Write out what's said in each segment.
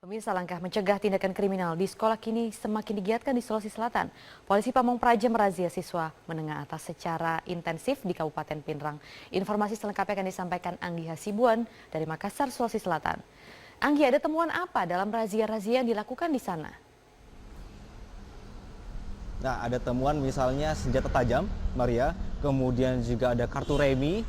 Pemirsa, langkah mencegah tindakan kriminal di sekolah kini semakin digiatkan di Sulawesi Selatan. Polisi Pamong Praja merazia siswa menengah atas secara intensif di Kabupaten Pinrang. Informasi selengkapnya akan disampaikan Anggi Hasibuan dari Makassar, Sulawesi Selatan. Anggi, ada temuan apa dalam razia-razia yang dilakukan di sana? Nah, ada temuan misalnya senjata tajam, Maria, kemudian juga ada kartu remi,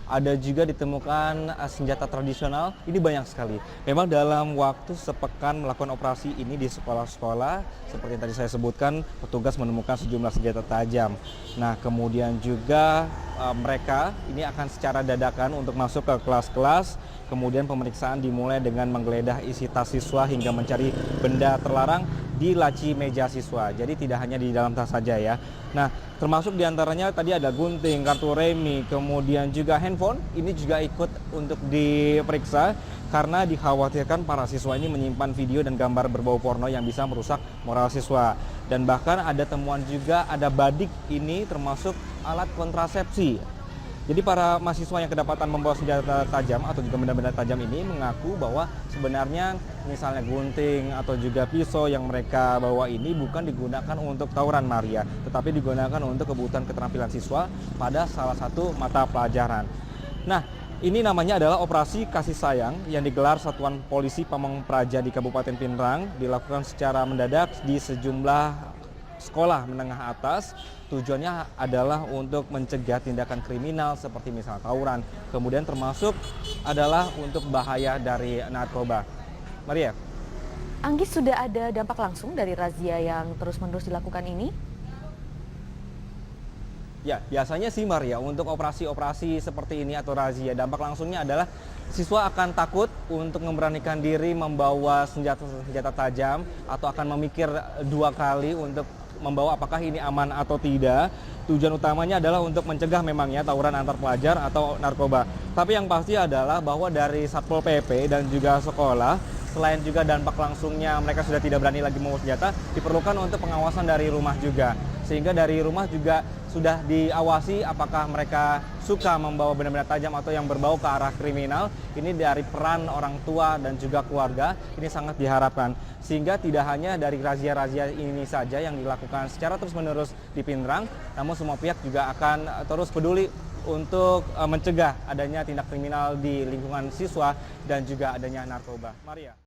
ada juga ditemukan senjata tradisional, ini banyak sekali. Memang dalam waktu sepekan melakukan operasi ini di sekolah-sekolah, seperti yang tadi saya sebutkan, petugas menemukan sejumlah senjata tajam. Nah, kemudian juga mereka ini akan secara dadakan untuk masuk ke kelas-kelas, kemudian pemeriksaan dimulai dengan menggeledah isi tas siswa hingga mencari benda terlarang di laci meja siswa. Jadi tidak hanya di dalam tas saja ya. Nah, termasuk diantaranya tadi ada gunting, kartu remi, kemudian juga handphone. Ini juga ikut untuk diperiksa karena dikhawatirkan para siswa ini menyimpan video dan gambar berbau porno yang bisa merusak moral siswa. Dan bahkan ada temuan juga ada badik ini termasuk alat kontrasepsi. Jadi para mahasiswa yang kedapatan membawa senjata tajam atau juga benda-benda tajam ini mengaku bahwa sebenarnya misalnya gunting atau juga pisau yang mereka bawa ini bukan digunakan untuk tawuran, Maria, tetapi digunakan untuk kebutuhan keterampilan siswa pada salah satu mata pelajaran. Nah, ini namanya adalah Operasi Kasih Sayang yang digelar Satuan Polisi Pamong Praja di Kabupaten Pinrang, dilakukan secara mendadak di sejumlah sekolah menengah atas. Tujuannya adalah untuk mencegah tindakan kriminal seperti misalnya tawuran, kemudian termasuk adalah untuk bahaya dari narkoba. Maria. Anggi, sudah ada dampak langsung dari razia yang terus-menerus dilakukan ini? Ya, biasanya sih Maria, untuk operasi-operasi seperti ini atau razia, dampak langsungnya adalah siswa akan takut untuk memberanikan diri membawa senjata tajam atau akan memikir dua kali untuk membawa apakah ini aman atau tidak. Tujuan utamanya adalah untuk mencegah memangnya tawuran antar pelajar atau narkoba. Tapi yang pasti adalah bahwa dari Satpol PP dan juga sekolah, selain juga dampak langsungnya mereka sudah tidak berani lagi membawa senjata, diperlukan untuk pengawasan dari rumah juga. Sehingga dari rumah juga sudah diawasi apakah mereka suka membawa benda-benda tajam atau yang berbau ke arah kriminal. Ini dari peran orang tua dan juga keluarga, ini sangat diharapkan. Sehingga tidak hanya dari razia-razia ini saja yang dilakukan secara terus-menerus di Pinrang, namun semua pihak juga akan terus peduli untuk mencegah adanya tindak kriminal di lingkungan siswa dan juga adanya narkoba. Maria.